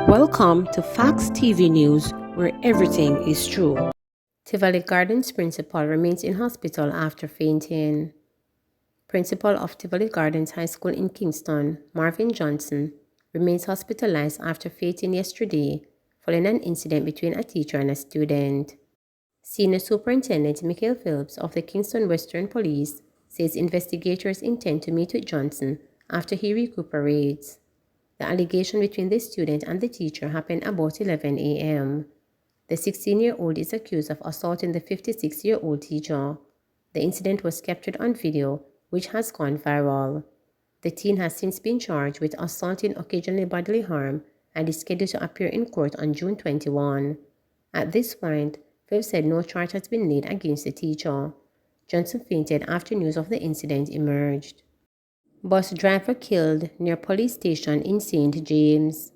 Welcome to Fox TV News, where everything is true. Tivoli Gardens principal remains in hospital after fainting. Principal of Tivoli Gardens High School in Kingston, Marvin Johnson, remains hospitalized after fainting yesterday following an incident between a teacher and a student. Senior Superintendent Michael Phillips of the Kingston Western Police says investigators intend to meet with Johnson after he recuperates. The allegation between the student and the teacher happened about 11 a.m. The 16-year-old is accused of assaulting the 56-year-old teacher. The incident was captured on video, which has gone viral. The teen has since been charged with assaulting occasionally bodily harm and is scheduled to appear in court on June 21. At this point, Phillips said no charge has been laid against the teacher. Johnson fainted after news of the incident emerged. Bus driver killed near police station in St. James.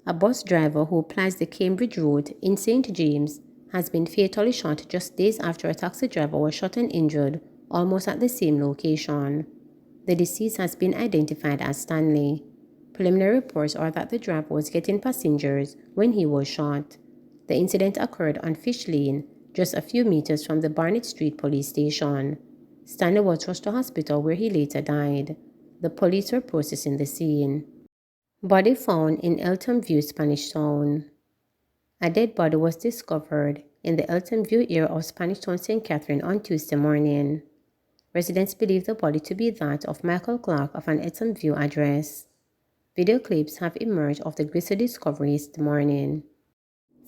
A bus driver who plies the Cambridge route in St. James has been fatally shot just days after a taxi driver was shot and injured almost at the same location. The deceased has been identified as Stanley. Preliminary reports are that the driver was getting passengers when he was shot. The incident occurred on Fish Lane, just a few meters from the Barnett Street police station. Stanley was rushed to hospital where he later died. The police were processing the scene. Body found in Eltham View, Spanish Town. A dead body was discovered in the Eltham View area of Spanish Town, St. Catherine on Tuesday morning. Residents believe the body to be that of Michael Clark of an Eltham View address. Video clips have emerged of the grisly discovery this morning.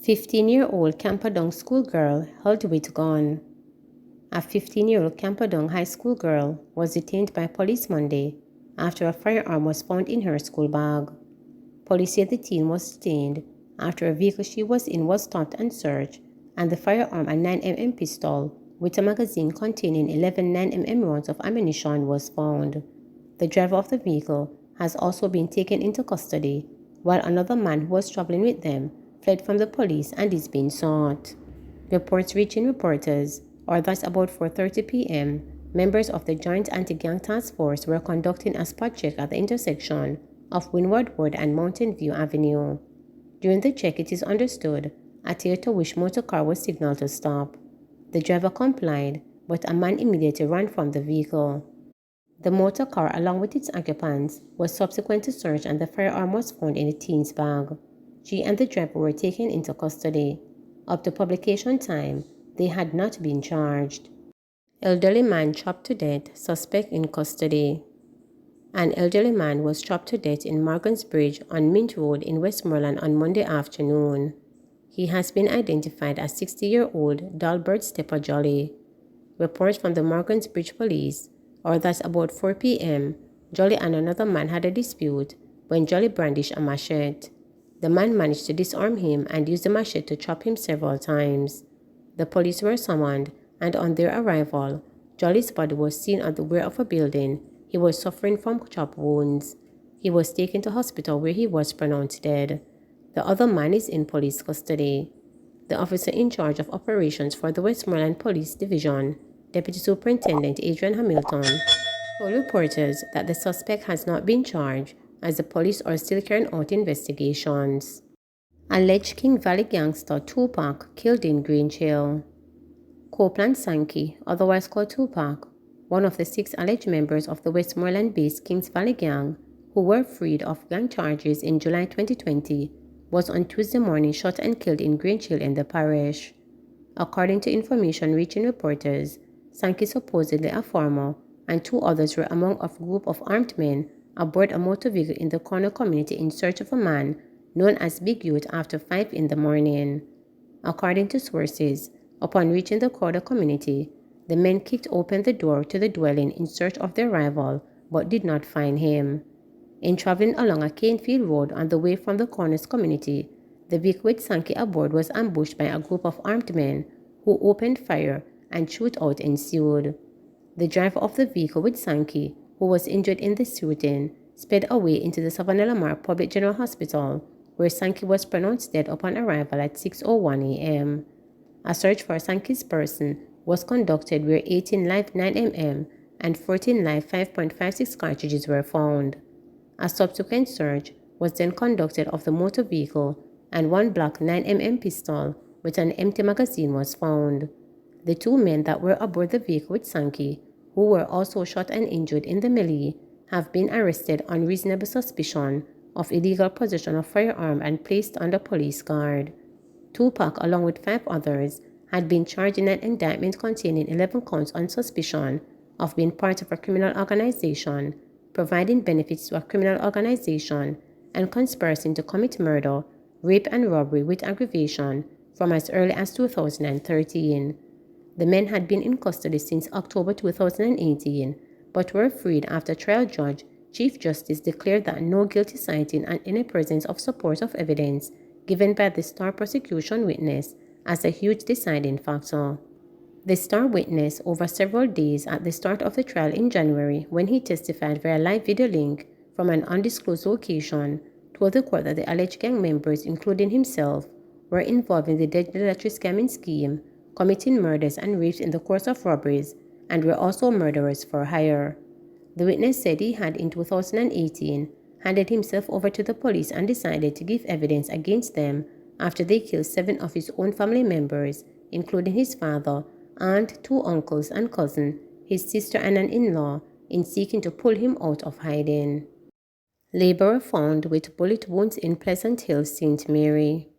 15-year-old Camperdown schoolgirl held with gun. A 15-year-old Camperdown high school girl was detained by police Monday after a firearm was found in her school bag. Police say the teen was detained after a vehicle she was in was stopped and searched, and the firearm, a 9mm pistol with a magazine containing 11 9mm rounds of ammunition, was found. The driver of the vehicle has also been taken into custody, while another man who was traveling with them fled from the police and is being sought. Reports reaching reporters are that about 4:30 p.m., members of the Joint Anti-Gang Task Force were conducting a spot check at the intersection of Windward Road and Mountain View Avenue. During the check, it is understood a Toyota Wish motor car was signaled to stop. The driver complied, but a man immediately ran from the vehicle. The motor car, along with its occupants, was subsequently searched and the firearm was found in the teen's bag. She and the driver were taken into custody. Up to publication time, they had not been charged. Elderly man chopped to death, suspect in custody. An elderly man was chopped to death in Morgan's Bridge on Mint Road in Westmoreland on Monday afternoon. He has been identified as 60-year-old Dalbert Stepper Jolly. Reports from the Morgan's Bridge police are that about 4 p.m., Jolly and another man had a dispute when Jolly brandished a machete. The man managed to disarm him and used the machete to chop him several times. The police were summoned, and on their arrival, Jolly's body was seen at the rear of a building. He was suffering from chop wounds. He was taken to hospital where he was pronounced dead. The other man is in police custody. The officer in charge of operations for the Westmoreland Police Division, Deputy Superintendent Adrian Hamilton, told reporters that the suspect has not been charged as the police are still carrying out investigations. Alleged King Valley gangster Tupac killed in Grange Hill. Copeland Sankey, otherwise called Tupac, one of the 6 alleged members of the Westmoreland-based Kings Valley Gang, who were freed of gang charges in July 2020, was on Tuesday morning shot and killed in Grange Hill in the parish. According to information reaching reporters, Sankey, supposedly a farmer, and 2 others were among a group of armed men aboard a motor vehicle in the Corner community in search of a man known as Big Youth after 5 in the morning. According to sources, upon reaching the Corner community, the men kicked open the door to the dwelling in search of their rival but did not find him. In traveling along a Canefield road on the way from the Corners community, the vehicle with Sankey aboard was ambushed by a group of armed men who opened fire and shootout ensued. The driver of the vehicle with Sankey, who was injured in the shooting, sped away into the Savannah Lamar Public General Hospital, where Sankey was pronounced dead upon arrival at 6:01 a.m. A search for Sankey's person was conducted where 18 live 9mm and 14 live 5.56 cartridges were found. A subsequent search was then conducted of the motor vehicle, and one black 9mm pistol with an empty magazine was found. The two men that were aboard the vehicle with Sankey, who were also shot and injured in the melee, have been arrested on reasonable suspicion of illegal possession of firearm and placed under police guard. Tupac, along with 5 others, had been charged in an indictment containing 11 counts on suspicion of being part of a criminal organization, providing benefits to a criminal organization, and conspiring to commit murder, rape, and robbery with aggravation from as early as 2013. The men had been in custody since October 2018, but were freed after trial judge Chief Justice declared that no guilty citing and any presence of support of evidence given by the star prosecution witness as a huge deciding factor. The star witness over several days at the start of the trial in January, when he testified via live video link from an undisclosed location, told the court that the alleged gang members, including himself, were involved in the deadly lottery scamming scheme, committing murders and rapes in the course of robberies, and were also murderers for hire. The witness said he had in 2018 handed himself over to the police and decided to give evidence against them after they killed 7 of his own family members, including his father, aunt, 2 uncles and cousin, his sister and an in-law, in seeking to pull him out of hiding. Laborer found with bullet wounds in Pleasant Hill, St. Mary.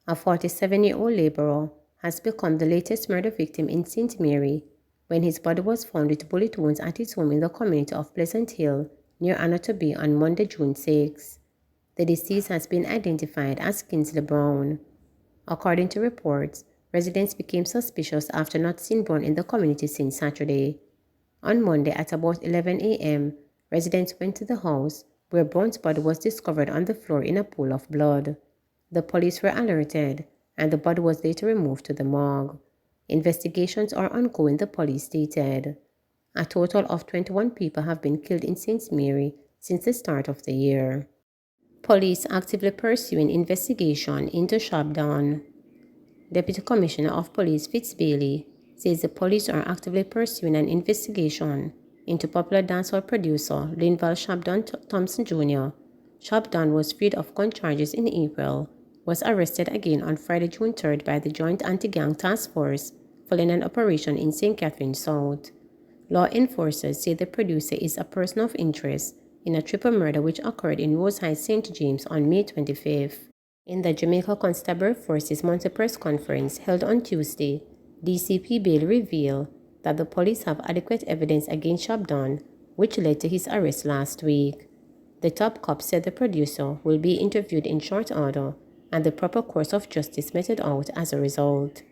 A 47-year-old laborer has become the latest murder victim in St. Mary when his body was found with bullet wounds at his home in the community of Pleasant Hill near Anatoby on Monday, June 6. The deceased has been identified as Kingsley Brown. According to reports, residents became suspicious after not seeing Brown in the community since Saturday. On Monday at about 11 a.m., residents went to the house where Brown's body was discovered on the floor in a pool of blood. The police were alerted, and the body was later removed to the morgue. Investigations are ongoing, the police stated. A total of 21 people have been killed in St. Mary since the start of the year. Police actively pursuing investigation into Shabdan. Deputy Commissioner of Police Fitz Bailey says the police are actively pursuing an investigation into popular dancehall producer Linval Shabdan Thompson Jr. Shabdan was freed of gun charges in April, was arrested again on Friday, June 3rd by the Joint Anti-Gang Task Force following an operation in St. Catherine South. Law enforcers say the producer is a person of interest in a triple murder which occurred in Rose Heights, St. James on May 25th. In the Jamaica Constabulary Force's monthly press conference held on Tuesday, DCP Bailey revealed that the police have adequate evidence against Shabdan, which led to his arrest last week. The top cop said the producer will be interviewed in short order and the proper course of justice meted out as a result.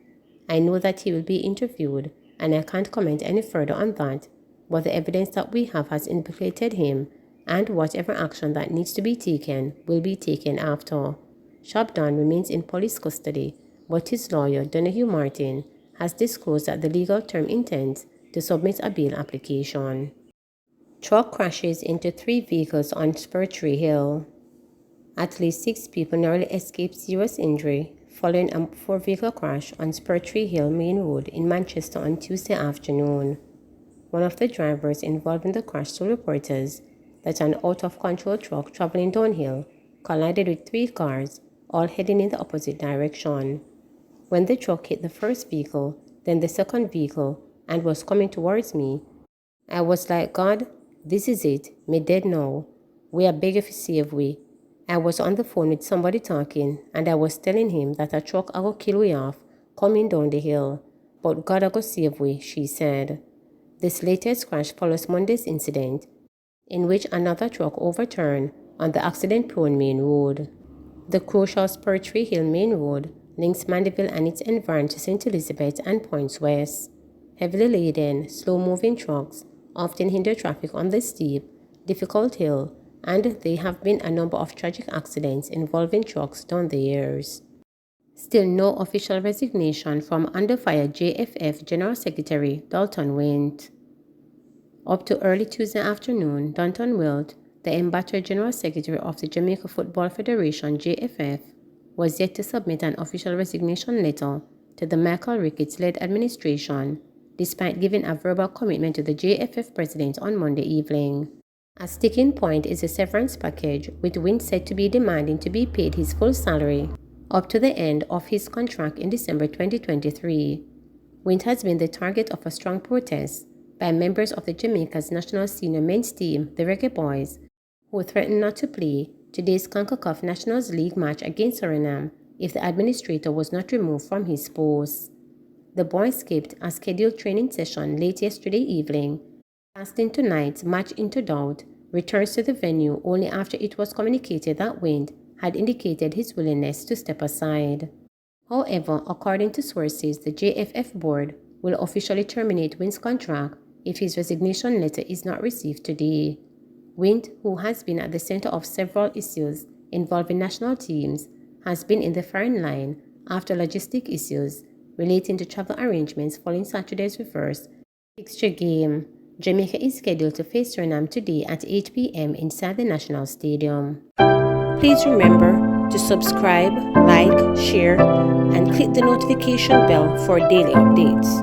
I know that he will be interviewed, and I can't comment any further on that, but the evidence that we have has implicated him, and whatever action that needs to be taken will be taken after. Shabdan remains in police custody, but his lawyer, Donahue Martin, has disclosed that the legal term intends to submit a bail application. Truck crashes into 3 vehicles on Spur Hill. At least 6 people narrowly escaped serious injury following a 4-vehicle crash on Spur Hill Main Road in Manchester on Tuesday afternoon. One of the drivers involved in the crash told reporters that an out-of-control truck traveling downhill collided with 3 cars, all heading in the opposite direction. When the truck hit the first vehicle, then the second vehicle, and was coming towards me, I was like, God, this is it, me dead now. We are begging for save we. I was on the phone with somebody talking, and I was telling him that a truck a go kill we off coming down the hill, but God a go save we, she said. This latest crash follows Monday's incident, in which another truck overturned on the accident-prone main road. The crucial Spur Hill Main Road links Mandeville and its environs to St. Elizabeth and points west. Heavily laden, slow-moving trucks often hinder traffic on the steep, difficult hill, and there have been a number of tragic accidents involving trucks down the years. Still no official resignation from under-fire JFF General Secretary Dalton Wint. Up to early Tuesday afternoon, Dalton Wilt, the embattled General Secretary of the Jamaica Football Federation JFF, was yet to submit an official resignation letter to the Michael Ricketts-led administration, despite giving a verbal commitment to the JFF president on Monday evening. A sticking point is a severance package, with Wind said to be demanding to be paid his full salary up to the end of his contract in December 2023. Wind has been the target of a strong protest by members of the Jamaica's national senior men's team, the Reggae Boys, who threatened not to play today's CONCACAF Nations League match against Suriname if the administrator was not removed from his post. The boys skipped a scheduled training session late yesterday evening, casting tonight's match into doubt. Returns to the venue only after it was communicated that Wind had indicated his willingness to step aside. However, according to sources, the JFF board will officially terminate Wind's contract if his resignation letter is not received today. Wind, who has been at the center of several issues involving national teams, has been in the firing line after logistic issues relating to travel arrangements following Saturday's reverse fixture game. Jamaica is scheduled to face Suriname today at 8 p.m. inside the National Stadium. Please remember to subscribe, like, share, and click the notification bell for daily updates.